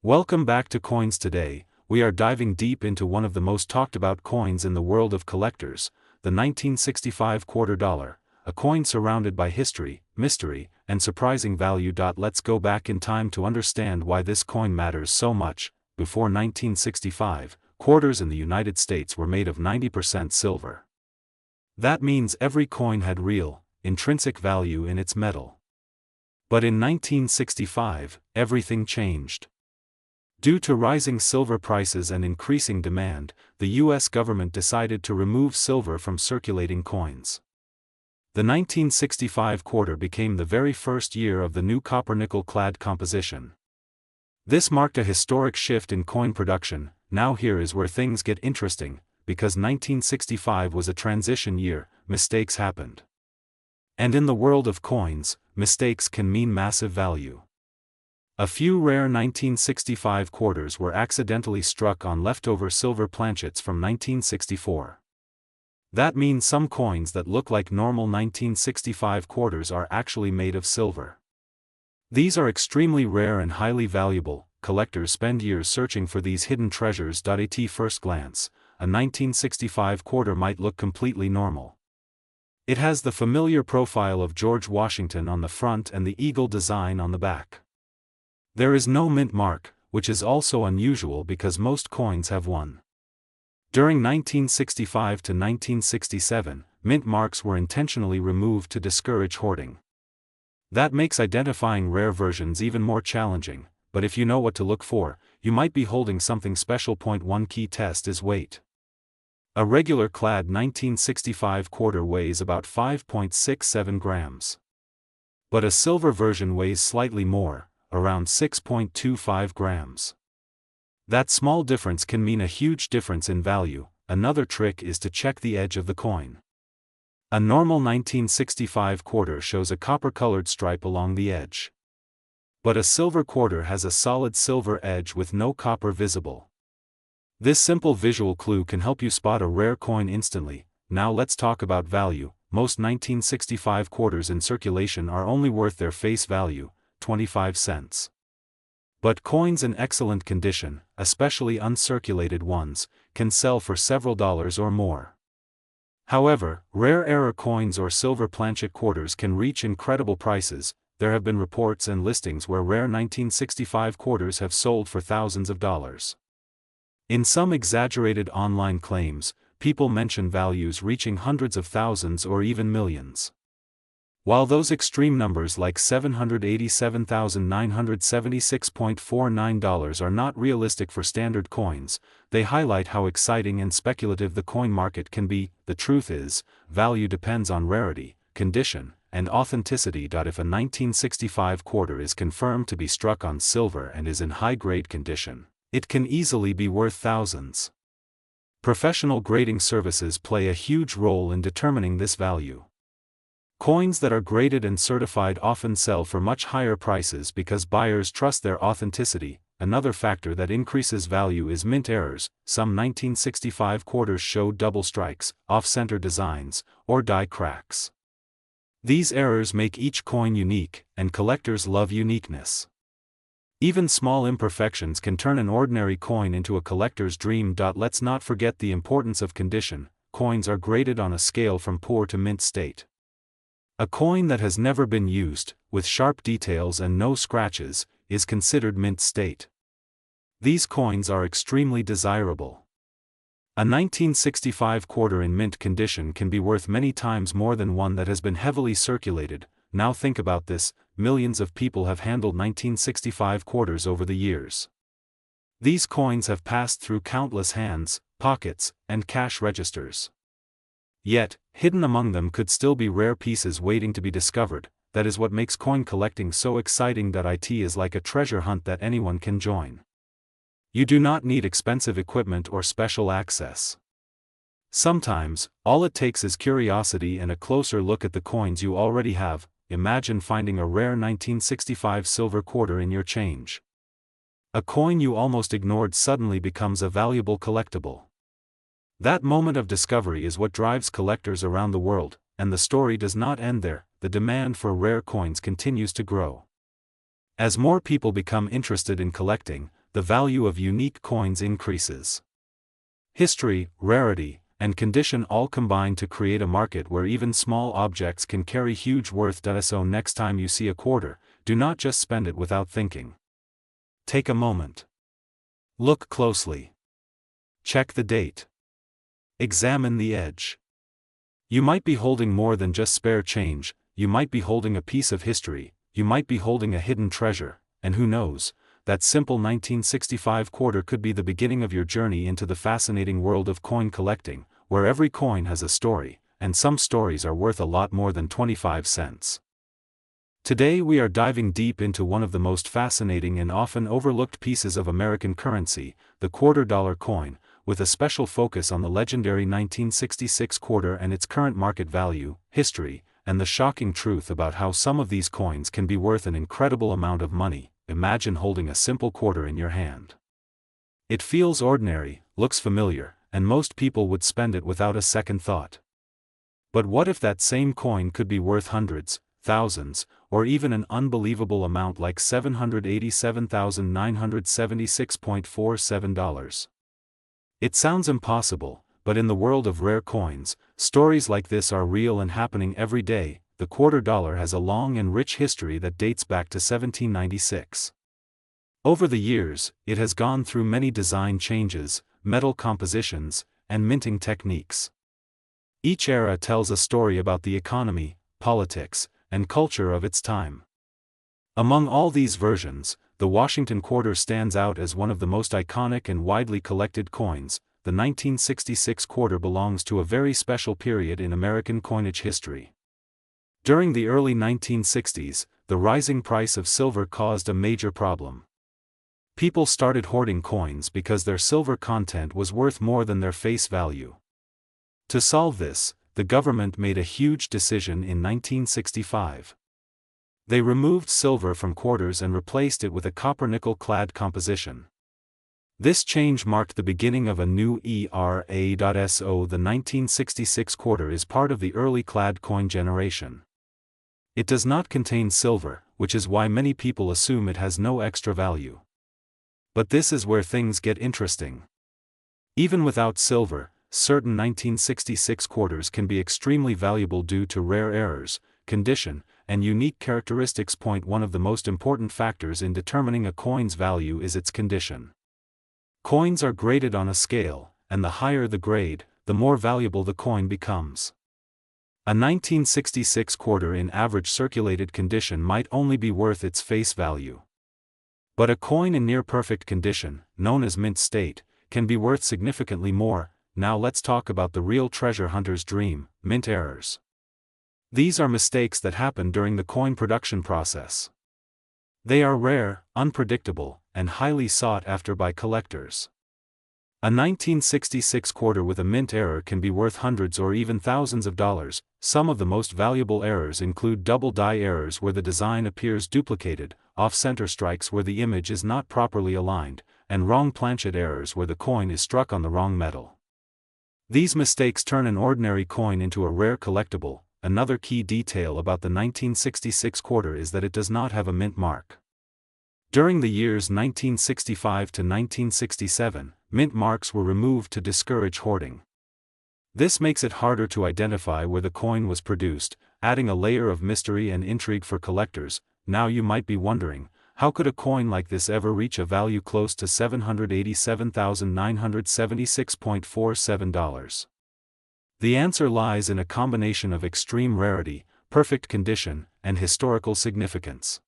Welcome back to Coins Today. We are diving deep into one of the most talked about coins in the world of collectors, the 1965 quarter dollar, a coin surrounded by history, mystery, and surprising value. Let's go back in time to understand why this coin matters so much. Before 1965, quarters in the United States were made of 90% silver. That means every coin had real, intrinsic value in its metal. But in 1965, everything changed. Due to rising silver prices and increasing demand, the U.S. government decided to remove silver from circulating coins. The 1965 quarter became the very first year of the new copper-nickel-clad composition. This marked a historic shift in coin production. Now here is where things get interesting, because 1965 was a transition year. Mistakes happened. And in the world of coins, mistakes can mean massive value. A few rare 1965 quarters were accidentally struck on leftover silver planchets from 1964. That means some coins that look like normal 1965 quarters are actually made of silver. These are extremely rare and highly valuable. Collectors spend years searching for these hidden treasures. At first glance, a 1965 quarter might look completely normal. It has the familiar profile of George Washington on the front and the eagle design on the back. There is no mint mark, which is also unusual because most coins have one. During 1965 to 1967, mint marks were intentionally removed to discourage hoarding. That makes identifying rare versions even more challenging, but if you know what to look for, you might be holding something special. One key test is weight. A regular clad 1965 quarter weighs about 5.67 grams. But a silver version weighs slightly more, around 6.25 grams. That small difference can mean a huge difference in value. Another trick is to check the edge of the coin. A normal 1965 quarter shows a copper-colored stripe along the edge. But a silver quarter has a solid silver edge with no copper visible. This simple visual clue can help you spot a rare coin instantly. Now let's talk about value. Most 1965 quarters in circulation are only worth their face value, 25 cents. But coins in excellent condition, especially uncirculated ones, can sell for several dollars or more. However, rare error coins or silver planchet quarters can reach incredible prices. There have been reports and listings where rare 1965 quarters have sold for thousands of dollars. In some exaggerated online claims, people mention values reaching hundreds of thousands or even millions. While those extreme numbers like $787,976.49 are not realistic for standard coins, they highlight how exciting and speculative the coin market can be. The truth is, value depends on rarity, condition, and authenticity. If a 1965 quarter is confirmed to be struck on silver and is in high-grade condition, it can easily be worth thousands. Professional grading services play a huge role in determining this value. Coins that are graded and certified often sell for much higher prices because buyers trust their authenticity. Another factor that increases value is mint errors. Some 1965 quarters show double strikes, off-center designs, or die cracks. These errors make each coin unique, and collectors love uniqueness. Even small imperfections can turn an ordinary coin into a collector's dream. Let's not forget the importance of condition. Coins are graded on a scale from poor to mint state. A coin that has never been used, with sharp details and no scratches, is considered mint state. These coins are extremely desirable. A 1965 quarter in mint condition can be worth many times more than one that has been heavily circulated. Now think about this, millions of people have handled 1965 quarters over the years. These coins have passed through countless hands, pockets, and cash registers. Yet, hidden among them could still be rare pieces waiting to be discovered. That is what makes coin collecting so exciting. It is like a treasure hunt that anyone can join. You do not need expensive equipment or special access. Sometimes, all it takes is curiosity and a closer look at the coins you already have. Imagine finding a rare 1965 silver quarter in your change. A coin you almost ignored suddenly becomes a valuable collectible. That moment of discovery is what drives collectors around the world, and the story does not end there. The demand for rare coins continues to grow. As more people become interested in collecting, the value of unique coins increases. History, rarity, and condition all combine to create a market where even small objects can carry huge worth. So next time you see a quarter, do not just spend it without thinking. Take a moment. Look closely. Check the date. Examine the edge. You might be holding more than just spare change, you might be holding a piece of history, you might be holding a hidden treasure, and who knows, that simple 1965 quarter could be the beginning of your journey into the fascinating world of coin collecting, where every coin has a story, and some stories are worth a lot more than 25 cents. Today we are diving deep into one of the most fascinating and often overlooked pieces of American currency, the $quarter coin, with a special focus on the legendary 1966 quarter and its current market value, history, and the shocking truth about how some of these coins can be worth an incredible amount of money. Imagine holding a simple quarter in your hand. It feels ordinary, looks familiar, and most people would spend it without a second thought. But what if that same coin could be worth hundreds, thousands, or even an unbelievable amount like $787,976.47? It sounds impossible, but in the world of rare coins, stories like this are real and happening every day. The $quarter has a long and rich history that dates back to 1796. Over the years, it has gone through many design changes, metal compositions, and minting techniques. Each era tells a story about the economy, politics, and culture of its time. Among all these versions, the Washington quarter stands out as one of the most iconic and widely collected coins. The 1966 quarter belongs to a very special period in American coinage history. During the early 1960s, the rising price of silver caused a major problem. People started hoarding coins because their silver content was worth more than their face value. To solve this, the government made a huge decision in 1965. They removed silver from quarters and replaced it with a copper-nickel-clad composition. This change marked the beginning of a new era. The 1966 quarter is part of the early clad coin generation. It does not contain silver, which is why many people assume it has no extra value. But this is where things get interesting. Even without silver, certain 1966 quarters can be extremely valuable due to rare errors, condition, and unique characteristics. One of the most important factors in determining a coin's value is its condition. Coins are graded on a scale, and the higher the grade, the more valuable the coin becomes. A 1966 quarter in average circulated condition might only be worth its face value. But a coin in near-perfect condition, known as mint state, can be worth significantly more. Now let's talk about the real treasure hunter's dream, mint errors. These are mistakes that happen during the coin production process. They are rare, unpredictable, and highly sought after by collectors. A 1966 quarter with a mint error can be worth hundreds or even thousands of dollars. Some of the most valuable errors include double die errors where the design appears duplicated, off-center strikes where the image is not properly aligned, and wrong planchet errors where the coin is struck on the wrong metal. These mistakes turn an ordinary coin into a rare collectible. Another key detail about the 1966 quarter is that it does not have a mint mark. During the years 1965 to 1967, mint marks were removed to discourage hoarding. This makes it harder to identify where the coin was produced, adding a layer of mystery and intrigue for collectors. Now you might be wondering, how could a coin like this ever reach a value close to $787,976.47? The answer lies in a combination of extreme rarity, perfect condition, and historical significance.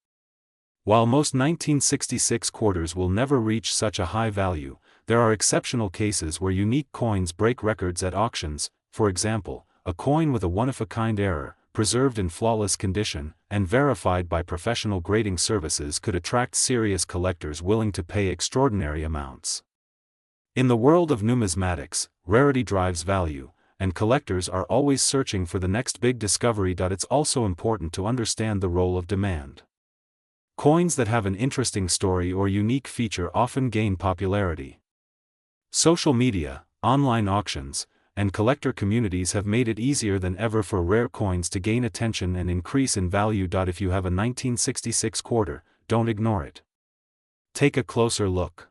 While most 1966 quarters will never reach such a high value, there are exceptional cases where unique coins break records at auctions. For example, a coin with a one-of-a-kind error, preserved in flawless condition, and verified by professional grading services could attract serious collectors willing to pay extraordinary amounts. In the world of numismatics, rarity drives value, and collectors are always searching for the next big discovery. It's also important to understand the role of demand. Coins that have an interesting story or unique feature often gain popularity. Social media, online auctions, and collector communities have made it easier than ever for rare coins to gain attention and increase in value. If you have a 1966 quarter, don't ignore it. Take a closer look.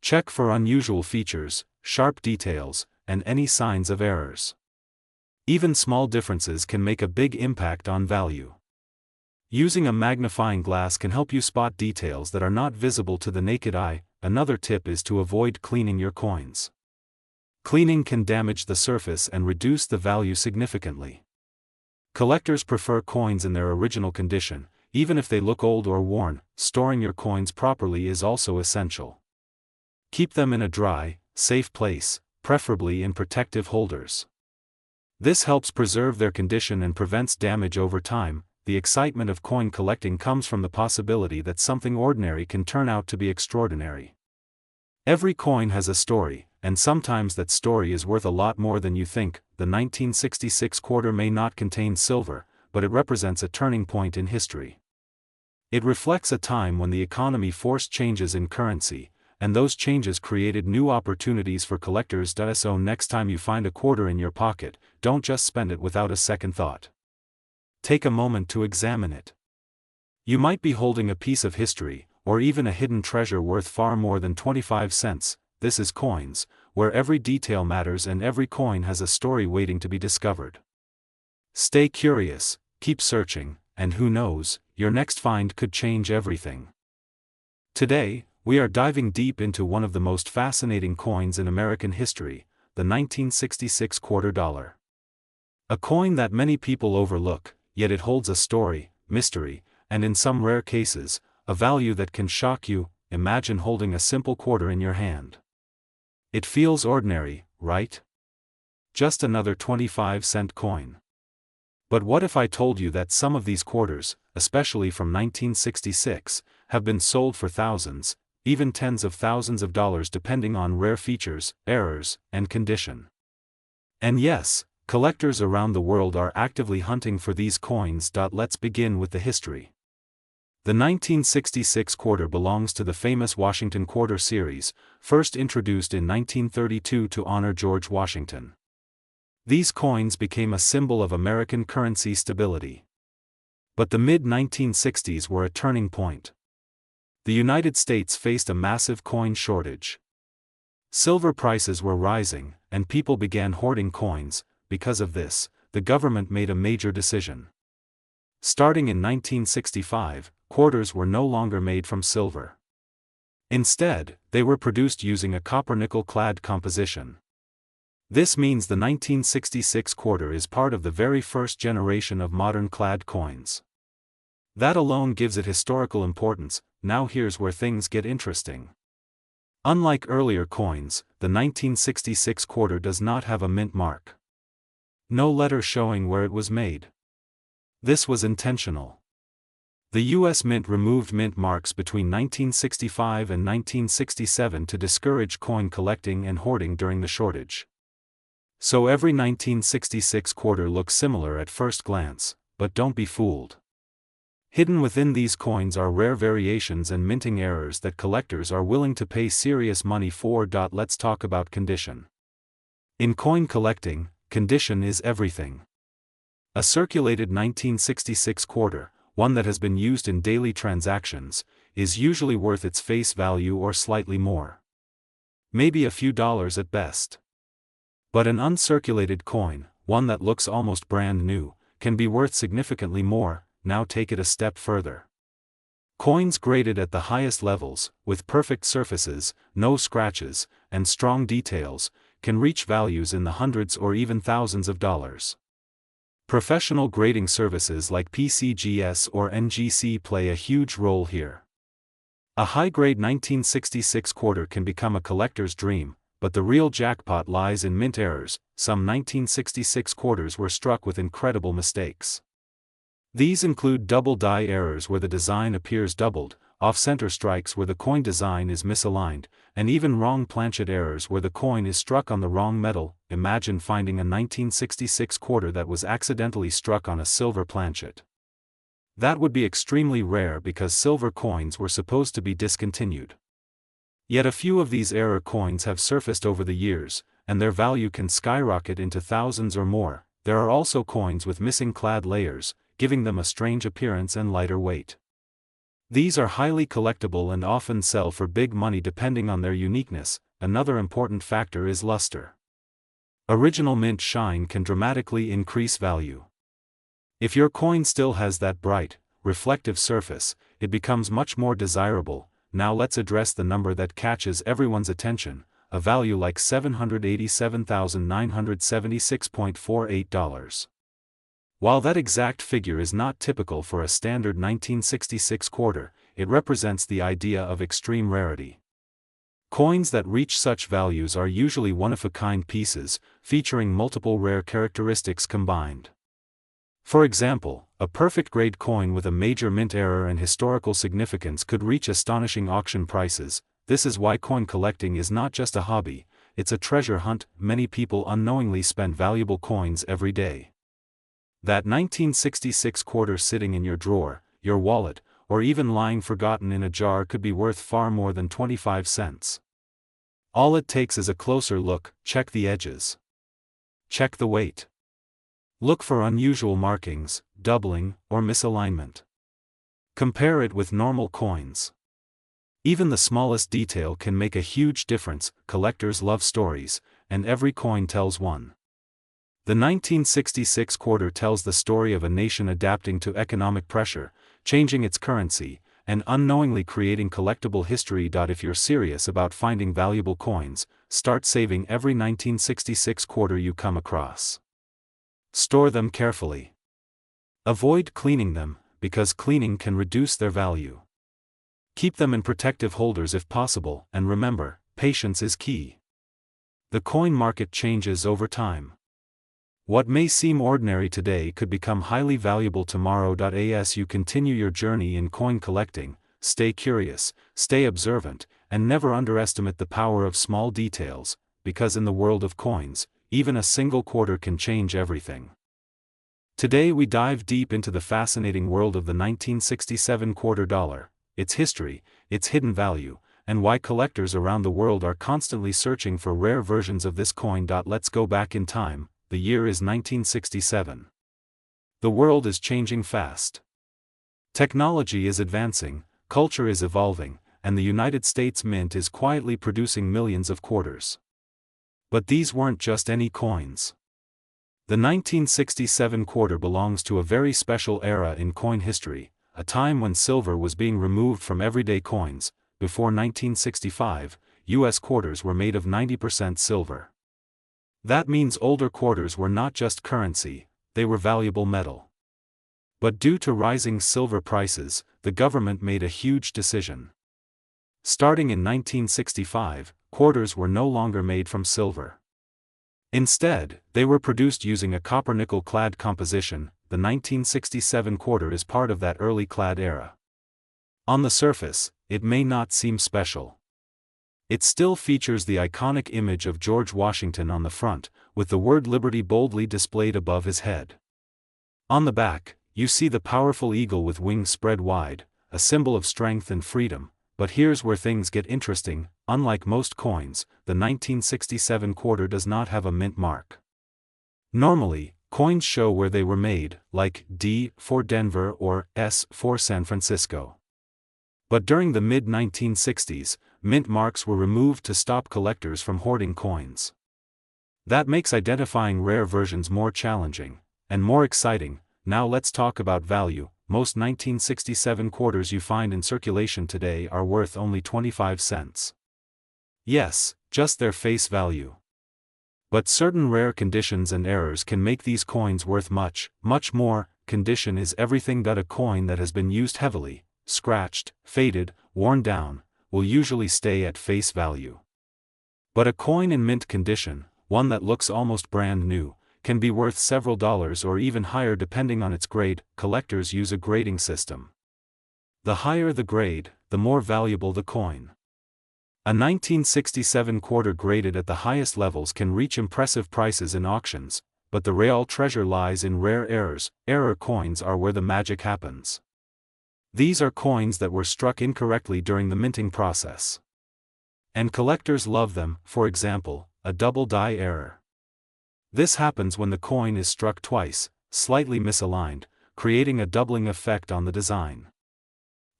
Check for unusual features, sharp details, and any signs of errors. Even small differences can make a big impact on value. Using a magnifying glass can help you spot details that are not visible to the naked eye. Another tip is to avoid cleaning your coins. Cleaning can damage the surface and reduce the value significantly. Collectors prefer coins in their original condition, even if they look old or worn. Storing your coins properly is also essential. Keep them in a dry, safe place, preferably in protective holders. This helps preserve their condition and prevents damage over time. The excitement of coin collecting comes from the possibility that something ordinary can turn out to be extraordinary. Every coin has a story, and sometimes that story is worth a lot more than you think. The 1966 quarter may not contain silver, but it represents a turning point in history. It reflects a time when the economy forced changes in currency, and those changes created new opportunities for collectors. So next time you find a quarter in your pocket, don't just spend it without a second thought. Take a moment to examine it. You might be holding a piece of history, or even a hidden treasure worth far more than 25 cents. This is coins, where every detail matters and every coin has a story waiting to be discovered. Stay curious, keep searching, and who knows, your next find could change everything. Today, we are diving deep into one of the most fascinating coins in American history, the 1966 quarter dollar. A coin that many people overlook, yet it holds a story, mystery, and in some rare cases, a value that can shock you. Imagine holding a simple quarter in your hand. It feels ordinary, right? Just another 25-cent coin. But what if I told you that some of these quarters, especially from 1966, have been sold for thousands, even tens of thousands of dollars depending on rare features, errors, and condition? And yes, collectors around the world are actively hunting for these coins. Let's begin with the history. The 1966 quarter belongs to the famous Washington Quarter series, first introduced in 1932 to honor George Washington. These coins became a symbol of American currency stability. But the mid-1960s were a turning point. The United States faced a massive coin shortage. Silver prices were rising, and people began hoarding coins. Because of this, the government made a major decision. Starting in 1965, quarters were no longer made from silver. Instead, they were produced using a copper-nickel-clad composition. This means the 1966 quarter is part of the very first generation of modern clad coins. That alone gives it historical importance. Now here's where things get interesting. Unlike earlier coins, the 1966 quarter does not have a mint mark. No letter showing where it was made. This was intentional. The U.S. Mint removed mint marks between 1965 and 1967 to discourage coin collecting and hoarding during the shortage. So every 1966 quarter looks similar at first glance, but don't be fooled. Hidden within these coins are rare variations and minting errors that collectors are willing to pay serious money for. Let's talk about condition. In coin collecting, condition is everything. A circulated 1966 quarter, one that has been used in daily transactions, is usually worth its face value or slightly more. Maybe a few dollars at best. But an uncirculated coin, one that looks almost brand new, can be worth significantly more. Now take it a step further. Coins graded at the highest levels, with perfect surfaces, no scratches, and strong details, can reach values in the hundreds or even thousands of dollars. Professional grading services like PCGS or NGC play a huge role here. A high-grade 1966 quarter can become a collector's dream, but the real jackpot lies in mint errors. Some 1966 quarters were struck with incredible mistakes. These include double die errors where the design appears doubled, off-center strikes where the coin design is misaligned, and even wrong planchet errors where the coin is struck on the wrong metal. Imagine finding a 1966 quarter that was accidentally struck on a silver planchet. That would be extremely rare because silver coins were supposed to be discontinued. Yet a few of these error coins have surfaced over the years, and their value can skyrocket into thousands or more. There are also coins with missing clad layers, giving them a strange appearance and lighter weight. These are highly collectible and often sell for big money depending on their uniqueness. Another important factor is luster. Original mint shine can dramatically increase value. If your coin still has that bright, reflective surface, it becomes much more desirable. Now let's address the number that catches everyone's attention, a value like $787,976.48. While that exact figure is not typical for a standard 1966 quarter, it represents the idea of extreme rarity. Coins that reach such values are usually one-of-a-kind pieces, featuring multiple rare characteristics combined. For example, a perfect-grade coin with a major mint error and historical significance could reach astonishing auction prices. This is why coin collecting is not just a hobby, it's a treasure hunt. Many people unknowingly spend valuable coins every day. That 1966 quarter sitting in your drawer, your wallet, or even lying forgotten in a jar could be worth far more than 25 cents. All it takes is a closer look. Check the edges. Check the weight. Look for unusual markings, doubling, or misalignment. Compare it with normal coins. Even the smallest detail can make a huge difference. Collectors love stories, and every coin tells one. The 1966 quarter tells the story of a nation adapting to economic pressure, changing its currency, and unknowingly creating collectible history. If you're serious about finding valuable coins, start saving every 1966 quarter you come across. Store them carefully. Avoid cleaning them, because cleaning can reduce their value. Keep them in protective holders if possible, and remember, patience is key. The coin market changes over time. What may seem ordinary today could become highly valuable tomorrow. As you continue your journey in coin collecting, stay curious, stay observant, and never underestimate the power of small details, because in the world of coins, even a single quarter can change everything. Today we dive deep into the fascinating world of the 1967 quarter dollar, its history, its hidden value, and why collectors around the world are constantly searching for rare versions of this coin. Let's go back in time. The year is 1967. The world is changing fast. Technology is advancing, culture is evolving, and the United States Mint is quietly producing millions of quarters. But these weren't just any coins. The 1967 quarter belongs to a very special era in coin history, a time when silver was being removed from everyday coins. Before 1965, U.S. quarters were made of 90% silver. That means older quarters were not just currency, they were valuable metal. But due to rising silver prices, the government made a huge decision. Starting in 1965, quarters were no longer made from silver. Instead, they were produced using a copper-nickel clad composition. The 1967 quarter is part of that early clad era. On the surface, it may not seem special. It still features the iconic image of George Washington on the front, with the word Liberty boldly displayed above his head. On the back, you see the powerful eagle with wings spread wide, a symbol of strength and freedom. But here's where things get interesting. Unlike most coins, the 1967 quarter does not have a mint mark. Normally, coins show where they were made, like D for Denver or S for San Francisco. But during the mid-1960s, mint marks were removed to stop collectors from hoarding coins. That makes identifying rare versions more challenging, and more exciting. Now let's talk about value. Most 1967 quarters you find in circulation today are worth only 25 cents. Yes, just their face value. But certain rare conditions and errors can make these coins worth much, much more. Condition is everything. A coin that has been used heavily, scratched, faded, worn down, will usually stay at face value. But a coin in mint condition, one that looks almost brand new, can be worth several dollars or even higher depending on its grade. Collectors use a grading system. The higher the grade, the more valuable the coin. A 1967 quarter graded at the highest levels can reach impressive prices in auctions, but the real treasure lies in rare errors. Error coins are where the magic happens. These are coins that were struck incorrectly during the minting process. And collectors love them. For example, a double die error. This happens when the coin is struck twice, slightly misaligned, creating a doubling effect on the design.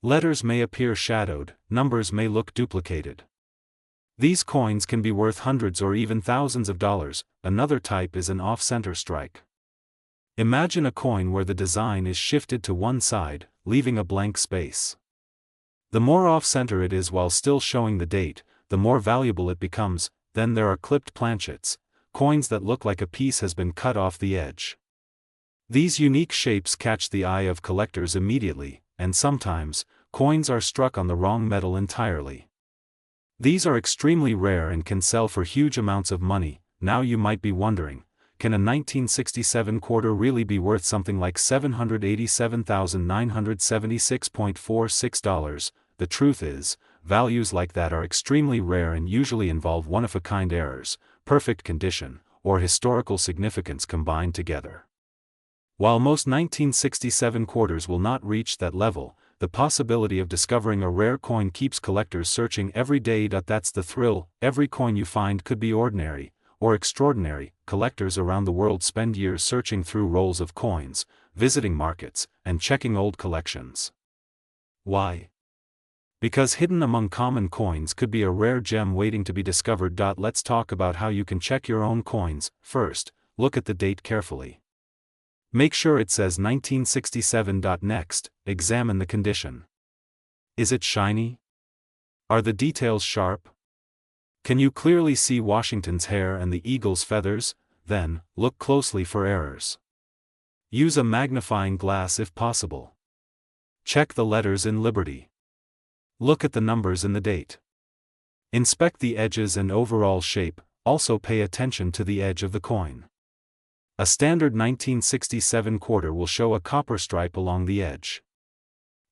Letters may appear shadowed, numbers may look duplicated. These coins can be worth hundreds or even thousands of dollars. Another type is an off-center strike. Imagine a coin where the design is shifted to one side, leaving a blank space. The more off-center it is while still showing the date, the more valuable it becomes. Then there are clipped planchets, coins that look like a piece has been cut off the edge. These unique shapes catch the eye of collectors immediately, and sometimes, coins are struck on the wrong metal entirely. These are extremely rare and can sell for huge amounts of money. Now you might be wondering, can a 1967 quarter really be worth something like $787,976.46? The truth is, values like that are extremely rare and usually involve one-of-a-kind errors, perfect condition, or historical significance combined together. While most 1967 quarters will not reach that level, the possibility of discovering a rare coin keeps collectors searching every day. That's the thrill. Every coin you find could be ordinary, or extraordinary. Collectors around the world spend years searching through rolls of coins, visiting markets, and checking old collections. Why? Because hidden among common coins could be a rare gem waiting to be discovered. Let's talk about how you can check your own coins. First, look at the date carefully. Make sure it says 1967. Next, examine the condition. Is it shiny? Are the details sharp? Can you clearly see Washington's hair and the eagle's feathers? Then, look closely for errors. Use a magnifying glass if possible. Check the letters in Liberty. Look at the numbers in the date. Inspect the edges and overall shape. Also pay attention to the edge of the coin. A standard 1967 quarter will show a copper stripe along the edge.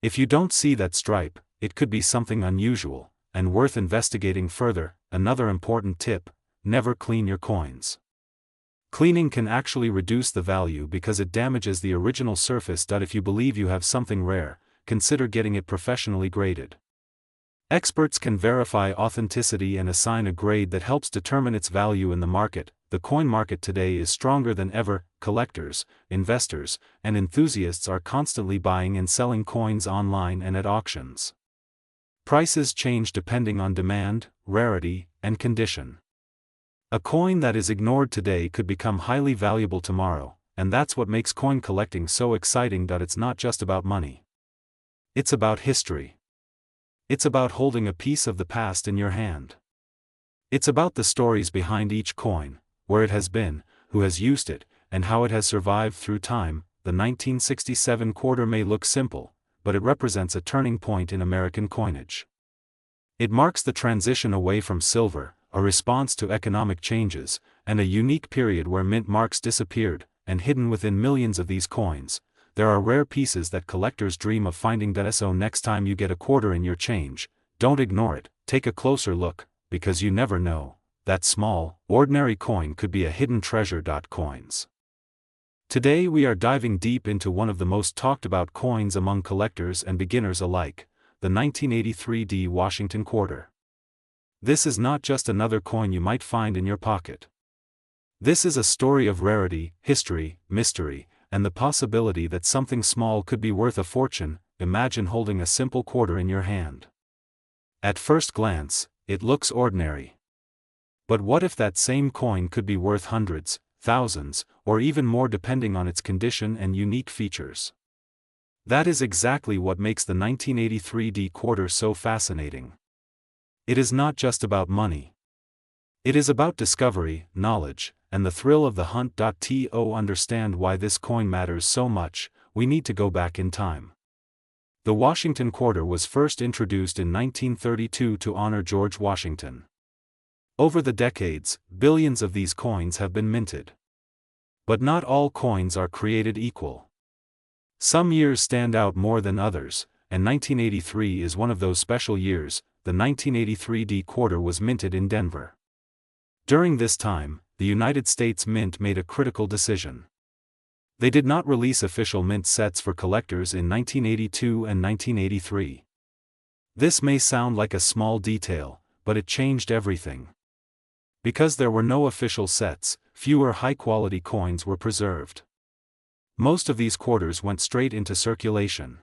If you don't see that stripe, it could be something unusual, and worth investigating further. Another important tip: never clean your coins. Cleaning can actually reduce the value because it damages the original surface. If you believe you have something rare, consider getting it professionally graded. Experts can verify authenticity and assign a grade that helps determine its value in the market. The coin market today is stronger than ever. Collectors, investors, and enthusiasts are constantly buying and selling coins online and at auctions. Prices change depending on demand, rarity, and condition. A coin that is ignored today could become highly valuable tomorrow, and that's what makes coin collecting so exciting. It's not just about money. It's about history. It's about holding a piece of the past in your hand. It's about the stories behind each coin, where it has been, who has used it, and how it has survived through time. The 1967 quarter may look simple, but it represents a turning point in American coinage. It marks the transition away from silver, a response to economic changes, and a unique period where mint marks disappeared, and hidden within millions of these coins, there are rare pieces that collectors dream of finding. So next time you get a quarter in your change, don't ignore it, take a closer look, because you never know, that small, ordinary coin could be a hidden treasure. Coins. Today we are diving deep into one of the most talked about coins among collectors and beginners alike, the 1983 Washington quarter. This is not just another coin you might find in your pocket. This is a story of rarity, history, mystery, and the possibility that something small could be worth a fortune. Imagine holding a simple quarter in your hand. At first glance, it looks ordinary. But what if that same coin could be worth hundreds, thousands, or even more depending on its condition and unique features? That is exactly what makes the 1983 quarter so fascinating. It is not just about money. It is about discovery, knowledge, and the thrill of the hunt. To understand why this coin matters so much, we need to go back in time. The Washington quarter was first introduced in 1932 to honor George Washington. Over the decades, billions of these coins have been minted. But not all coins are created equal. Some years stand out more than others, and 1983 is one of those special years. The 1983 quarter was minted in Denver. During this time, the United States Mint made a critical decision. They did not release official mint sets for collectors in 1982 and 1983. This may sound like a small detail, but it changed everything. Because there were no official sets, fewer high-quality coins were preserved. Most of these quarters went straight into circulation.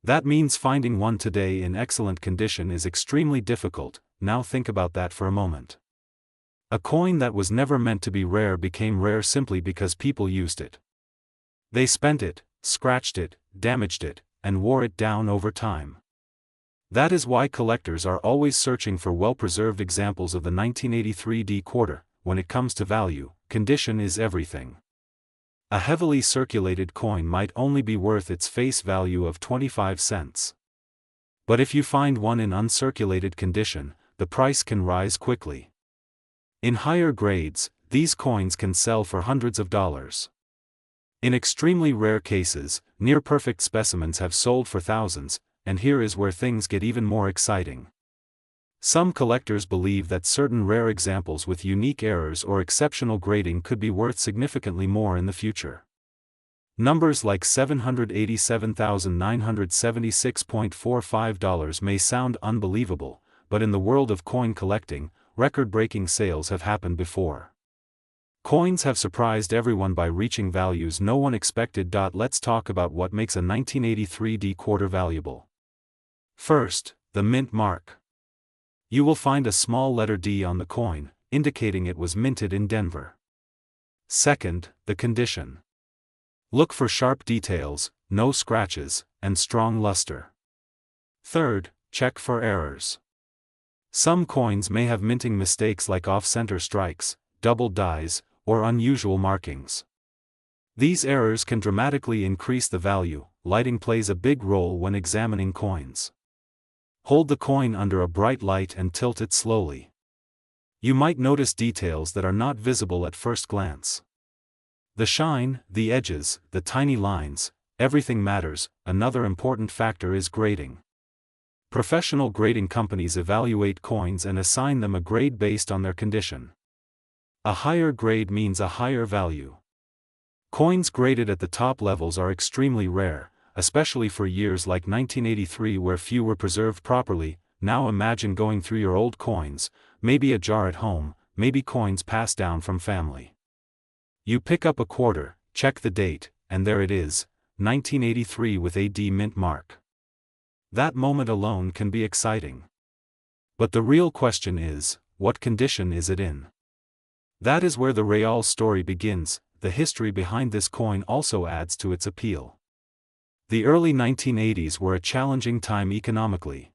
That means finding one today in excellent condition is extremely difficult. Now think about that for a moment. A coin that was never meant to be rare became rare simply because people used it. They spent it, scratched it, damaged it, and wore it down over time. That is why collectors are always searching for well-preserved examples of the 1983 D quarter. When it comes to value, condition is everything. A heavily circulated coin might only be worth its face value of 25 cents. But if you find one in uncirculated condition, the price can rise quickly. In higher grades, these coins can sell for hundreds of dollars. In extremely rare cases, near-perfect specimens have sold for thousands, and here is where things get even more exciting. Some collectors believe that certain rare examples with unique errors or exceptional grading could be worth significantly more in the future. Numbers like $787,976.45 may sound unbelievable, but in the world of coin collecting, record-breaking sales have happened before. Coins have surprised everyone by reaching values no one expected. Let's talk about what makes a 1983 D quarter valuable. First, the mint mark. You will find a small letter D on the coin, indicating it was minted in Denver. Second, the condition. Look for sharp details, no scratches, and strong luster. Third, check for errors. Some coins may have minting mistakes like off-center strikes, double dies, or unusual markings. These errors can dramatically increase the value. Lighting plays a big role when examining coins. Hold the coin under a bright light and tilt it slowly. You might notice details that are not visible at first glance. The shine, the edges, the tiny lines, everything matters. Another important factor is grading. Professional grading companies evaluate coins and assign them a grade based on their condition. A higher grade means a higher value. Coins graded at the top levels are extremely rare, especially for years like 1983 where few were preserved properly. Now imagine going through your old coins, maybe a jar at home, maybe coins passed down from family. You pick up a quarter, check the date, and there it is, 1983 with a D mint mark. That moment alone can be exciting. But the real question is, what condition is it in? That is where the real story begins. The history behind this coin also adds to its appeal. The early 1980s were a challenging time economically.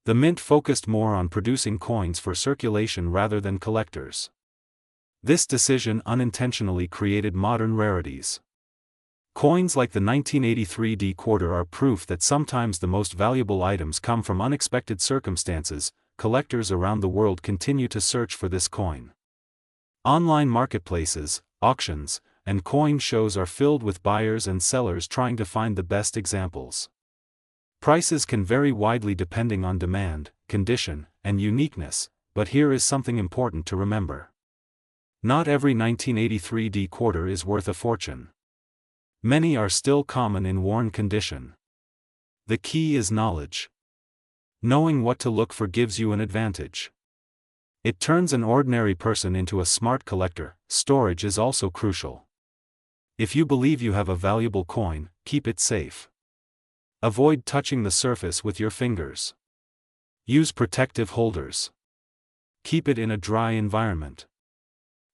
The mint focused more on producing coins for circulation rather than collectors. This decision unintentionally created modern rarities. Coins like the 1983 D quarter are proof that sometimes the most valuable items come from unexpected circumstances. Collectors around the world continue to search for this coin. Online marketplaces, auctions, and coin shows are filled with buyers and sellers trying to find the best examples. Prices can vary widely depending on demand, condition, and uniqueness, but here is something important to remember. Not every 1983 D quarter is worth a fortune. Many are still common in worn condition. The key is knowledge. Knowing what to look for gives you an advantage. It turns an ordinary person into a smart collector. Storage is also crucial. If you believe you have a valuable coin, keep it safe. Avoid touching the surface with your fingers. Use protective holders. Keep it in a dry environment.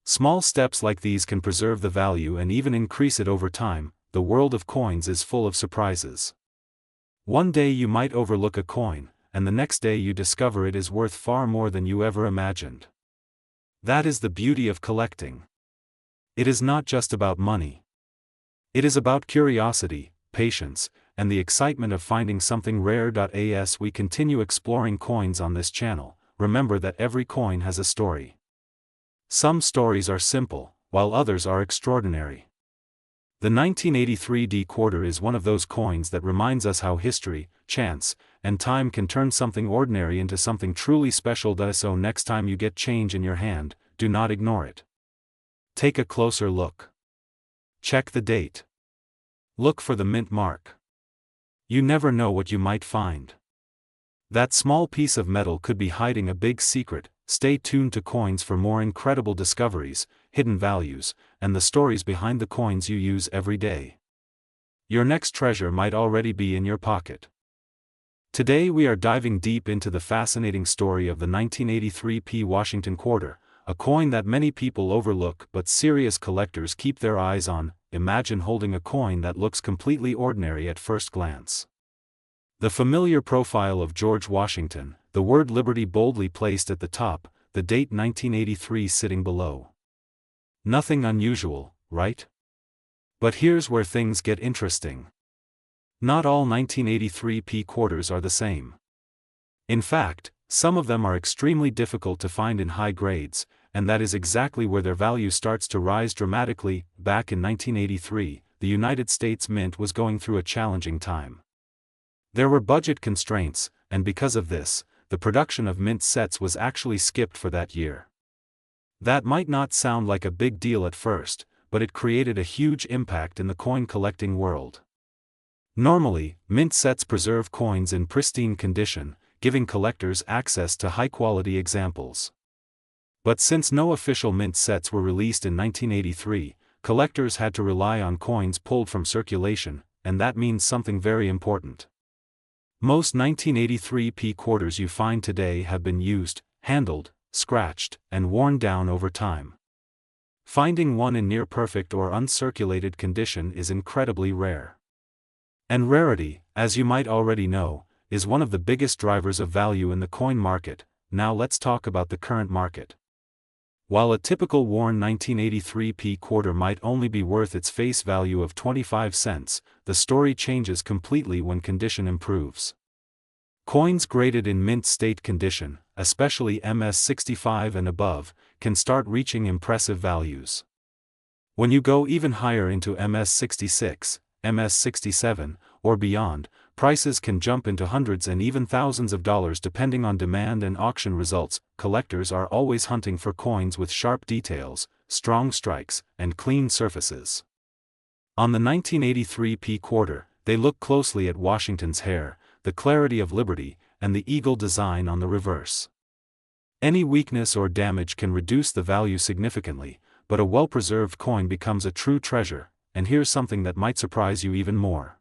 Small steps like these can preserve the value and even increase it over time. The world of coins is full of surprises. One day you might overlook a coin, and the next day you discover it is worth far more than you ever imagined. That is the beauty of collecting. It is not just about money. It is about curiosity, patience, and the excitement of finding something rare. As we continue exploring coins on this channel, remember that every coin has a story. Some stories are simple, while others are extraordinary. The 1983 D quarter is one of those coins that reminds us how history, chance, and time can turn something ordinary into something truly special. So next time you get change in your hand, do not ignore it. Take a closer look. Check the date. Look for the mint mark. You never know what you might find. That small piece of metal could be hiding a big secret. Stay tuned to Coins for more incredible discoveries, hidden values, and the stories behind the coins you use every day. your next treasure might already be in your pocket. Today we are diving deep into the fascinating story of the 1983 P. Washington quarter, a coin that many people overlook but serious collectors keep their eyes on. Imagine holding a coin that looks completely ordinary at first glance. The familiar profile of George Washington, the word Liberty boldly placed at the top, the date 1983 sitting below. Nothing unusual, right? But here's where things get interesting. Not all 1983 P quarters are the same. In fact, some of them are extremely difficult to find in high grades, and that is exactly where their value starts to rise dramatically. Back in 1983, the United States Mint was going through a challenging time. There were budget constraints, and because of this, the production of mint sets was actually skipped for that year. That might not sound like a big deal at first, but it created a huge impact in the coin collecting world. Normally, mint sets preserve coins in pristine condition, giving collectors access to high-quality examples. But since no official mint sets were released in 1983, collectors had to rely on coins pulled from circulation, and that means something very important. Most 1983 P quarters you find today have been used, handled, scratched, and worn down over time. Finding one in near-perfect or uncirculated condition is incredibly rare. And rarity, as you might already know, is one of the biggest drivers of value in the coin market. Now let's talk about the current market. While a typical worn 1983 P quarter might only be worth its face value of 25 cents, the story changes completely when condition improves. Coins graded in mint state condition, especially MS65 and above, can start reaching impressive values. When you go even higher into MS66, MS67, or beyond, prices can jump into hundreds and even thousands of dollars depending on demand and auction results. Collectors are always hunting for coins with sharp details, strong strikes, and clean surfaces. On the 1983 P quarter, they look closely at Washington's hair, the clarity of Liberty, and the eagle design on the reverse. Any weakness or damage can reduce the value significantly, but a well-preserved coin becomes a true treasure. And here's something that might surprise you even more.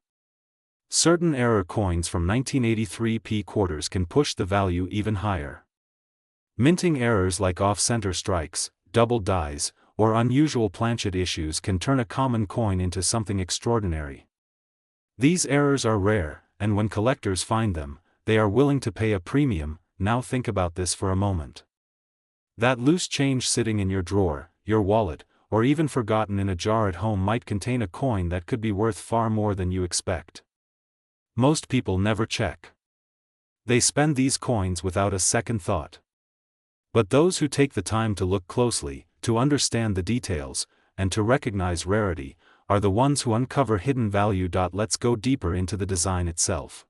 Certain error coins from 1983 P quarters can push the value even higher. Minting errors like off-center strikes, double dies, or unusual planchet issues can turn a common coin into something extraordinary. These errors are rare, and when collectors find them, they are willing to pay a premium. Now think about this for a moment. That loose change sitting in your drawer, your wallet, or even forgotten in a jar at home might contain a coin that could be worth far more than you expect. Most people never check. They spend these coins without a second thought. But those who take the time to look closely, to understand the details, and to recognize rarity, are the ones who uncover hidden value. Let's go deeper into the design itself.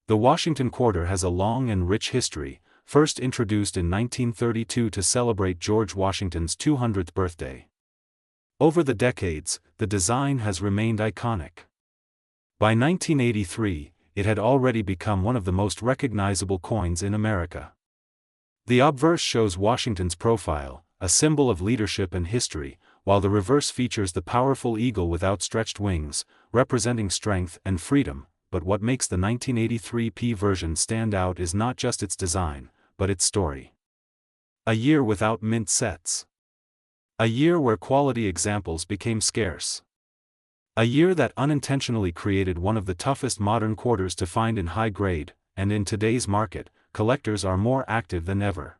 The Washington quarter has a long and rich history, first introduced in 1932 to celebrate George Washington's 200th birthday. Over the decades, the design has remained iconic. By 1983, it had already become one of the most recognizable coins in America. The obverse shows Washington's profile, a symbol of leadership and history, while the reverse features the powerful eagle with outstretched wings, representing strength and freedom. But what makes the 1983 P version stand out is not just its design, but its story. A year without mint sets. A year where quality examples became scarce. A year that unintentionally created one of the toughest modern quarters to find in high grade, and in today's market, collectors are more active than ever.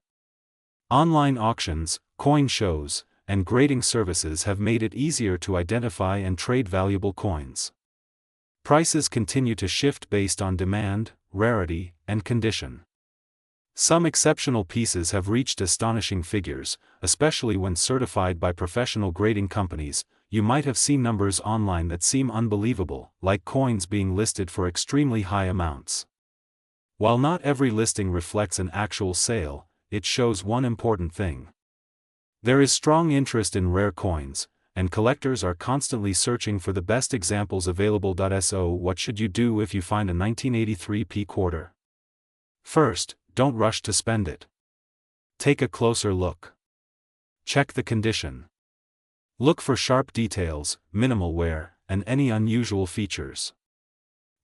Online auctions, coin shows, and grading services have made it easier to identify and trade valuable coins. Prices continue to shift based on demand, rarity, and condition. Some exceptional pieces have reached astonishing figures, especially when certified by professional grading companies. You might have seen numbers online that seem unbelievable, like coins being listed for extremely high amounts. While not every listing reflects an actual sale, it shows one important thing. There is strong interest in rare coins, and collectors are constantly searching for the best examples available. So what should you do if you find a 1983 P quarter? First, don't rush to spend it. Take a closer look. Check the condition. Look for sharp details, minimal wear, and any unusual features.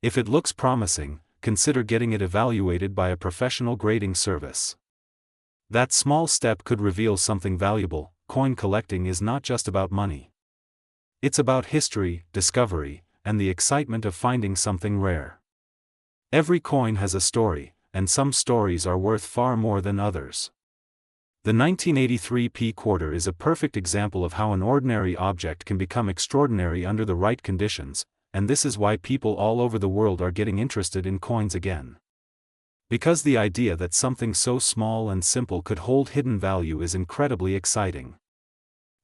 If it looks promising, consider getting it evaluated by a professional grading service. That small step could reveal something valuable. Coin collecting is not just about money. It's about history, discovery, and the excitement of finding something rare. Every coin has a story, and some stories are worth far more than others. The 1983 P quarter is a perfect example of how an ordinary object can become extraordinary under the right conditions, and this is why people all over the world are getting interested in coins again. Because the idea that something so small and simple could hold hidden value is incredibly exciting.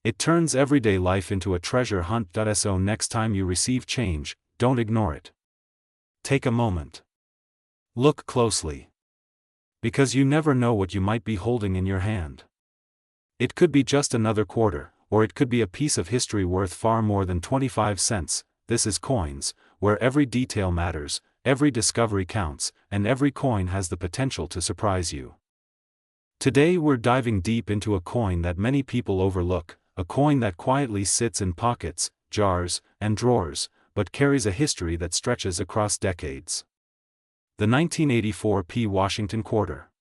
It turns everyday life into a treasure hunt. So next time you receive change, don't ignore it. Take a moment. Look closely. Because you never know what you might be holding in your hand. It could be just another quarter, or it could be a piece of history worth far more than 25 cents. This is Coins, where every detail matters, every discovery counts, and every coin has the potential to surprise you. Today we're diving deep into a coin that many people overlook, a coin that quietly sits in pockets, jars, and drawers, but carries a history that stretches across decades. The 1984 P Washington quarter.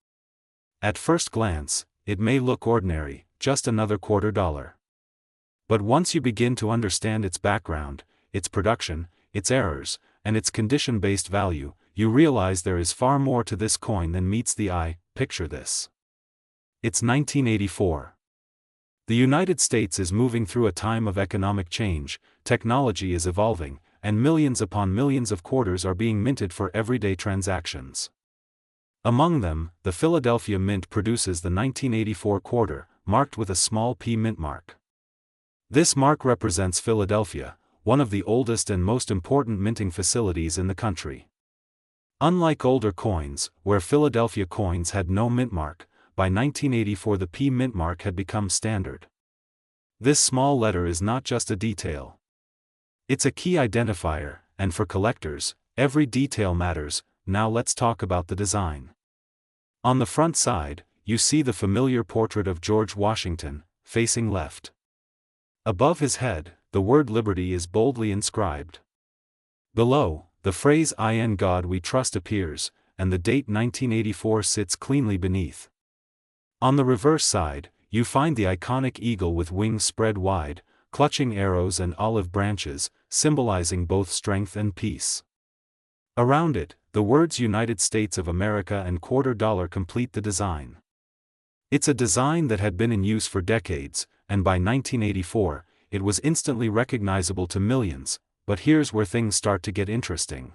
At first glance, it may look ordinary, just another quarter dollar. But once you begin to understand its background, its production, its errors, and its condition-based value, you realize there is far more to this coin than meets the eye. Picture this. It's 1984. The United States is moving through a time of economic change, technology is evolving, and millions upon millions of quarters are being minted for everyday transactions. Among them, the Philadelphia Mint produces the 1984 quarter, marked with a small P mint mark. This mark represents Philadelphia, one of the oldest and most important minting facilities in the country. Unlike older coins, where Philadelphia coins had no mint mark, by 1984 the P mint mark had become standard. This small letter is not just a detail. It's a key identifier, and for collectors, every detail matters. Now let's talk about the design. On the front side, you see the familiar portrait of George Washington, facing left. Above his head, the word Liberty is boldly inscribed. Below, the phrase "In God We Trust" appears, and the date 1984 sits cleanly beneath. On the reverse side, you find the iconic eagle with wings spread wide, clutching arrows and olive branches, symbolizing both strength and peace. Around it, the words United States of America and quarter dollar complete the design. It's a design that had been in use for decades, and by 1984, it was instantly recognizable to millions. But here's where things start to get interesting.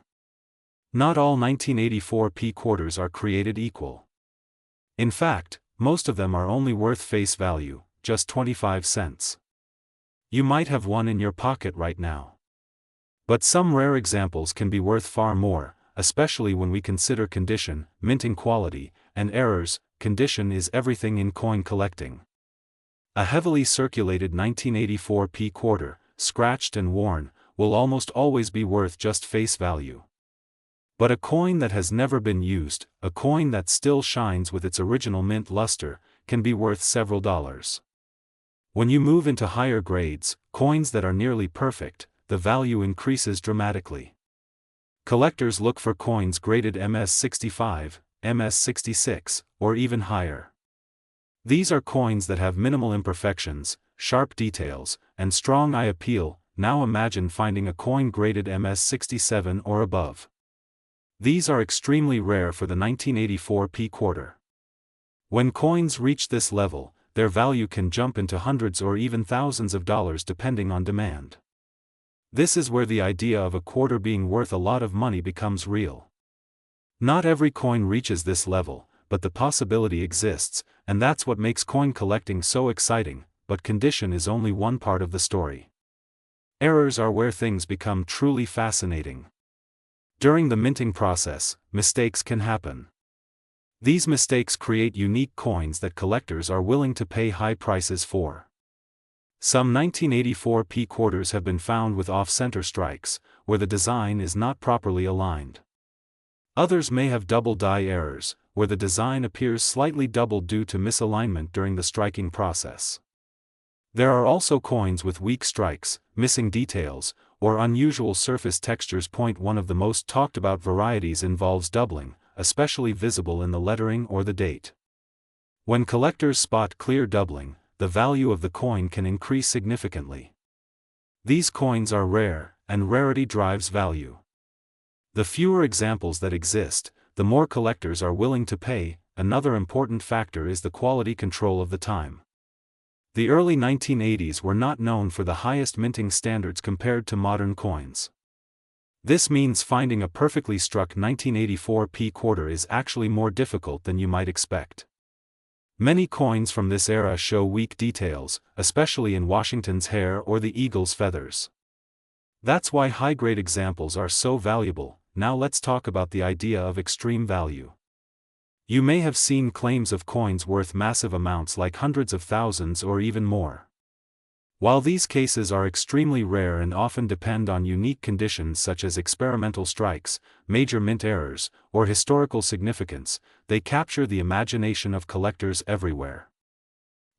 Not all 1984 P quarters are created equal. In fact, most of them are only worth face value, just 25 cents. You might have one in your pocket right now. But some rare examples can be worth far more, especially when we consider condition, minting quality, and errors. Condition is everything in coin collecting. A heavily circulated 1984 P quarter, scratched and worn, will almost always be worth just face value. But a coin that has never been used, a coin that still shines with its original mint luster, can be worth several dollars. When you move into higher grades, coins that are nearly perfect, the value increases dramatically. Collectors look for coins graded MS65, MS66, or even higher. These are coins that have minimal imperfections, sharp details, and strong eye appeal. Now imagine finding a coin graded MS67 or above. These are extremely rare for the 1984 P quarter. When coins reach this level, their value can jump into hundreds or even thousands of dollars depending on demand. This is where the idea of a quarter being worth a lot of money becomes real. Not every coin reaches this level, but the possibility exists, and that's what makes coin collecting so exciting. But condition is only one part of the story. Errors are where things become truly fascinating. During the minting process, mistakes can happen. These mistakes create unique coins that collectors are willing to pay high prices for. Some 1984 P quarters have been found with off-center strikes, where the design is not properly aligned. Others may have double die errors, where the design appears slightly doubled due to misalignment during the striking process. There are also coins with weak strikes, missing details, or unusual surface textures. One of the most talked about varieties involves doubling, especially visible in the lettering or the date. When collectors spot clear doubling, the value of the coin can increase significantly. These coins are rare, and rarity drives value. The fewer examples that exist, the more collectors are willing to pay. Another important factor is the quality control of the time. The early 1980s were not known for the highest minting standards compared to modern coins. This means finding a perfectly struck 1984 P quarter is actually more difficult than you might expect. Many coins from this era show weak details, especially in Washington's hair or the eagle's feathers. That's why high-grade examples are so valuable. Now let's talk about the idea of extreme value. You may have seen claims of coins worth massive amounts like hundreds of thousands or even more. While these cases are extremely rare and often depend on unique conditions such as experimental strikes, major mint errors, or historical significance, they capture the imagination of collectors everywhere.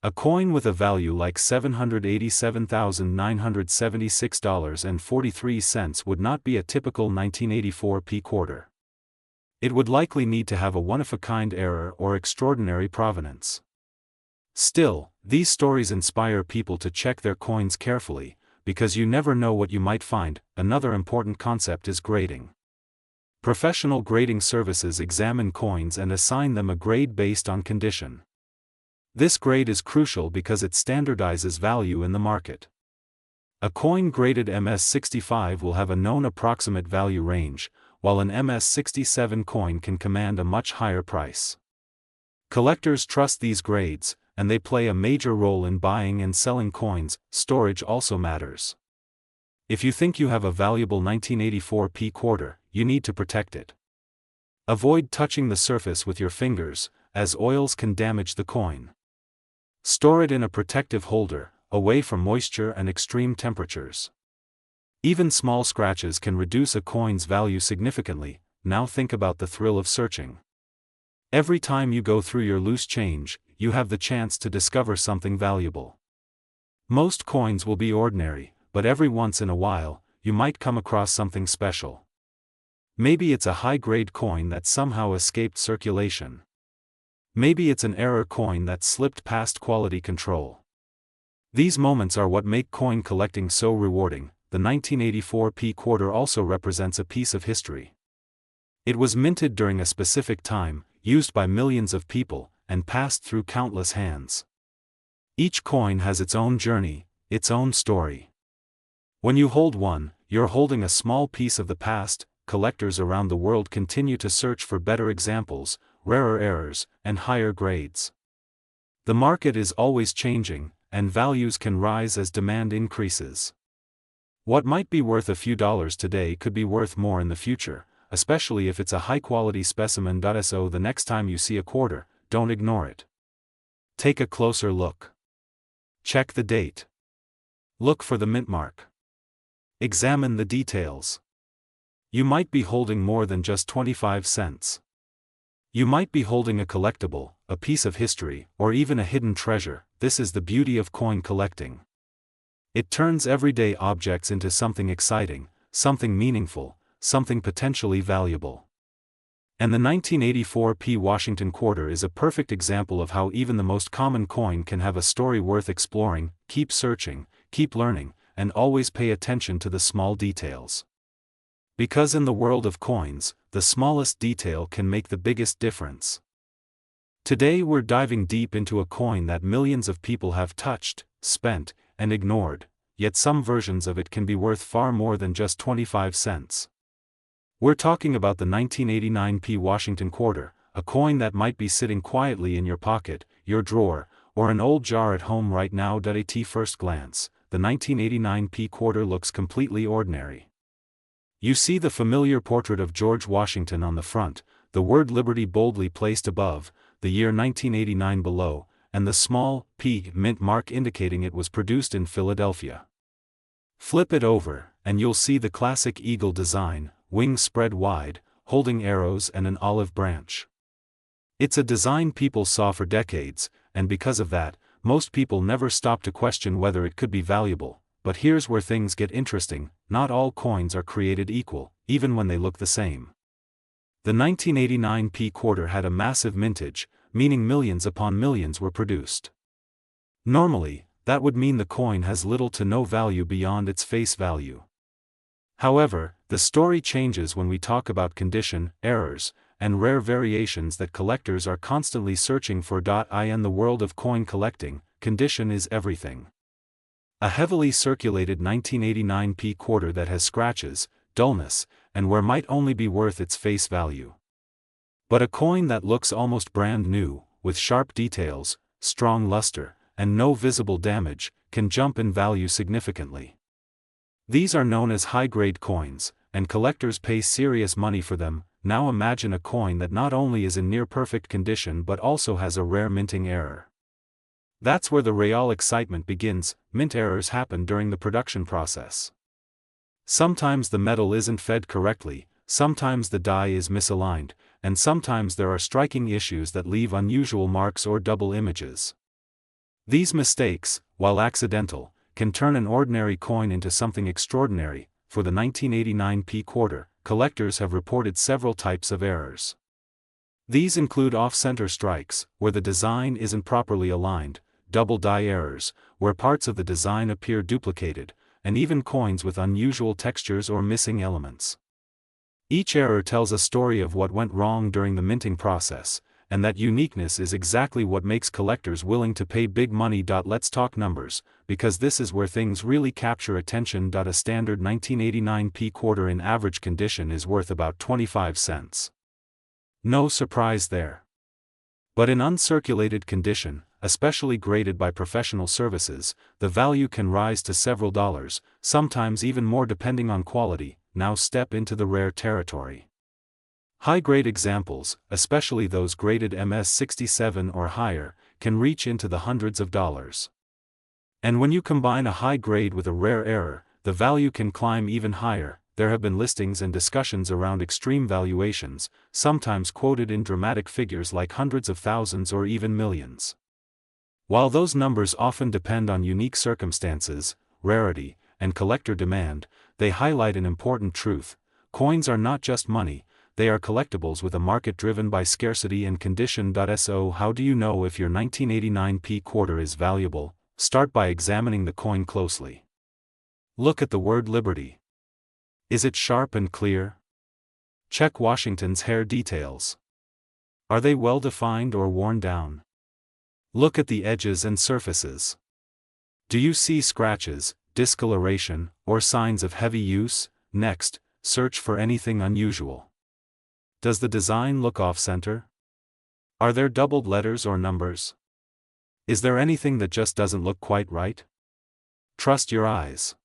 A coin with a value like $787,976.43 would not be a typical 1984 P quarter. It would likely need to have a one-of-a-kind error or extraordinary provenance. Still, these stories inspire people to check their coins carefully, because you never know what you might find. Another important concept is grading. Professional grading services examine coins and assign them a grade based on condition. This grade is crucial because it standardizes value in the market. A coin graded MS65 will have a known approximate value range, while an MS67 coin can command a much higher price. Collectors trust these grades, and they play a major role in buying and selling coins. Storage also matters. If you think you have a valuable 1984 P quarter, you need to protect it. Avoid touching the surface with your fingers, as oils can damage the coin. Store it in a protective holder, away from moisture and extreme temperatures. Even small scratches can reduce a coin's value significantly. Now think about the thrill of searching. Every time you go through your loose change, you have the chance to discover something valuable. Most coins will be ordinary, but every once in a while, you might come across something special. Maybe it's a high-grade coin that somehow escaped circulation. Maybe it's an error coin that slipped past quality control. These moments are what make coin collecting so rewarding. The 1984 P quarter also represents a piece of history. It was minted during a specific time, used by millions of people, and passed through countless hands. Each coin has its own journey, its own story. When you hold one, you're holding a small piece of the past. Collectors around the world continue to search for better examples, rarer errors, and higher grades. The market is always changing, and values can rise as demand increases. What might be worth a few dollars today could be worth more in the future, especially if it's a high-quality specimen. So the next time you see a quarter, don't ignore it. Take a closer look. Check the date. Look for the mint mark. Examine the details. You might be holding more than just 25 cents. You might be holding a collectible, a piece of history, or even a hidden treasure. This is the beauty of coin collecting. It turns everyday objects into something exciting, something meaningful, something potentially valuable. And the 1984 P Washington quarter is a perfect example of how even the most common coin can have a story worth exploring. Keep searching, keep learning, and always pay attention to the small details. Because in the world of coins, the smallest detail can make the biggest difference. Today we're diving deep into a coin that millions of people have touched, spent, and ignored, yet some versions of it can be worth far more than just 25 cents. We're talking about the 1989 P Washington quarter, a coin that might be sitting quietly in your pocket, your drawer, or an old jar at home right now. At first glance, the 1989 P quarter looks completely ordinary. You see the familiar portrait of George Washington on the front, the word Liberty boldly placed above, the year 1989 below, and the small P mint mark indicating it was produced in Philadelphia. Flip it over, and you'll see the classic eagle design, wings spread wide, holding arrows and an olive branch. It's a design people saw for decades, and because of that, most people never stop to question whether it could be valuable. but here's where things get interesting: not all coins are created equal, even when they look the same. The 1989 P quarter had a massive mintage, meaning millions upon millions were produced. Normally, that would mean the coin has little to no value beyond its face value. However, the story changes when we talk about condition, errors, and rare variations that collectors are constantly searching for. In the world of coin collecting, condition is everything. A heavily circulated 1989 P quarter that has scratches, dullness, and wear might only be worth its face value. But a coin that looks almost brand new, with sharp details, strong luster, and no visible damage, can jump in value significantly. These are known as high-grade coins, and collectors pay serious money for them. Now imagine a coin that not only is in near-perfect condition but also has a rare minting error. That's where the real excitement begins. Mint errors happen during the production process. Sometimes the metal isn't fed correctly, sometimes the die is misaligned, and sometimes there are striking issues that leave unusual marks or double images. These mistakes, while accidental, can turn an ordinary coin into something extraordinary. For the 1989 P quarter, collectors have reported several types of errors. These include off-center strikes, where the design isn't properly aligned, double die errors, where parts of the design appear duplicated, and even coins with unusual textures or missing elements. Each error tells a story of what went wrong during the minting process, and that uniqueness is exactly what makes collectors willing to pay big money. Let's talk numbers, because this is where things really capture attention. A standard 1989 P quarter in average condition is worth about 25 cents. No surprise there. But in uncirculated condition, especially graded by professional services, the value can rise to several dollars, sometimes even more depending on quality. Now step into the rare territory. High-grade examples, especially those graded MS-67 or higher, can reach into the hundreds of dollars. And when you combine a high grade with a rare error, the value can climb even higher. There have been listings and discussions around extreme valuations, sometimes quoted in dramatic figures like hundreds of thousands or even millions. While those numbers often depend on unique circumstances, rarity, and collector demand, they highlight an important truth: coins are not just money, they are collectibles with a market driven by scarcity and condition. So how do you know if your 1989 P quarter is valuable? Start by examining the coin closely. Look at the word Liberty. Is it sharp and clear? Check Washington's hair details. Are they well defined or worn down? Look at the edges and surfaces. Do you see scratches, discoloration, or signs of heavy use? Next, search for anything unusual. Does the design look off-center? Are there doubled letters or numbers? Is there anything that just doesn't look quite right? Trust your eyes.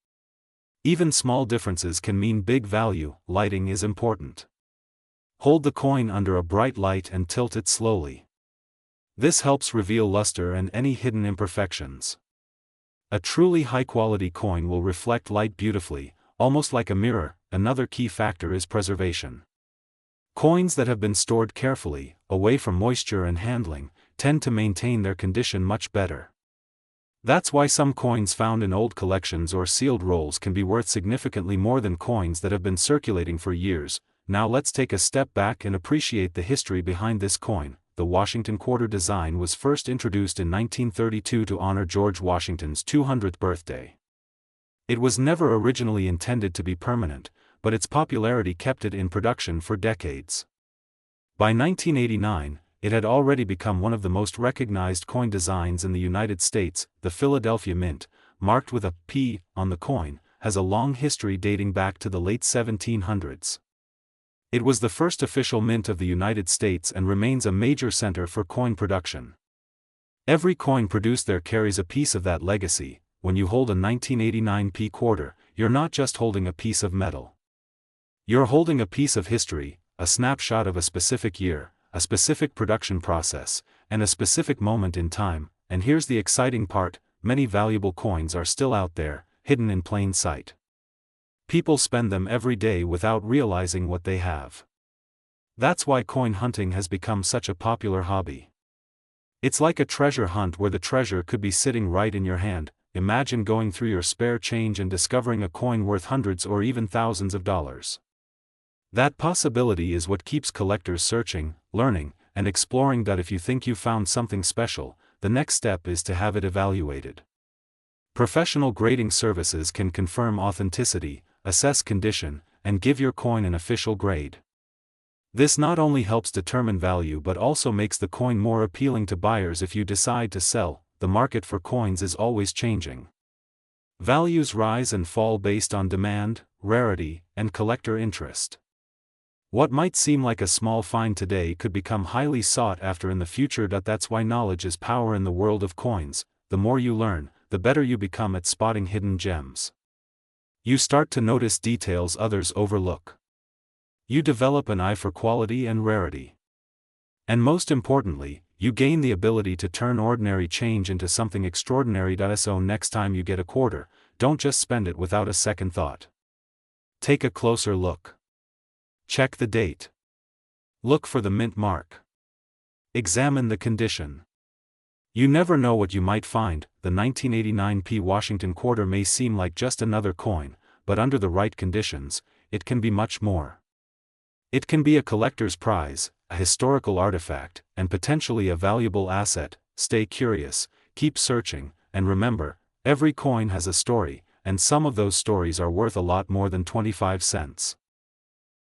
Even small differences can mean big value. Lighting is important. Hold the coin under a bright light and tilt it slowly. This helps reveal luster and any hidden imperfections. A truly high-quality coin will reflect light beautifully, almost like a mirror. Another key factor is preservation. Coins that have been stored carefully, away from moisture and handling, tend to maintain their condition much better. That's why some coins found in old collections or sealed rolls can be worth significantly more than coins that have been circulating for years. Now let's take a step back and appreciate the history behind this coin. The Washington quarter design was first introduced in 1932 to honor George Washington's 200th birthday. It was never originally intended to be permanent, but its popularity kept it in production for decades. By 1989, it had already become one of the most recognized coin designs in the United States. The Philadelphia Mint, marked with a P on the coin, has a long history dating back to the late 1700s. It was the first official mint of the United States and remains a major center for coin production. Every coin produced there carries a piece of that legacy. When you hold a 1989 P quarter, you're not just holding a piece of metal. You're holding a piece of history, a snapshot of a specific year, a specific production process, and a specific moment in time. And here's the exciting part: many valuable coins are still out there, hidden in plain sight. People spend them every day without realizing what they have. That's why coin hunting has become such a popular hobby. It's like a treasure hunt where the treasure could be sitting right in your hand. imagine going through your spare change and discovering a coin worth hundreds or even thousands of dollars. That possibility is what keeps collectors searching, learning, and exploring. That if you think you found something special, the next step is to have it evaluated. Professional grading services can confirm authenticity, assess condition, and give your coin an official grade. This not only helps determine value but also makes the coin more appealing to buyers if you decide to sell. The market for coins is always changing. Values rise and fall based on demand, rarity, and collector interest. What might seem like a small find today could become highly sought after in the future. That's why knowledge is power in the world of coins. The more you learn, the better you become at spotting hidden gems. You start to notice details others overlook. You develop an eye for quality and rarity. And most importantly, you gain the ability to turn ordinary change into something extraordinary. So next time you get a quarter, don't just spend it without a second thought. Take a closer look. Check the date. Look for the mint mark. Examine the condition. You never know what you might find. The 1989 P. Washington quarter may seem like just another coin, but under the right conditions, it can be much more. It can be a collector's prize, a historical artifact, and potentially a valuable asset. Stay curious, keep searching, and remember, every coin has a story, and some of those stories are worth a lot more than 25 cents.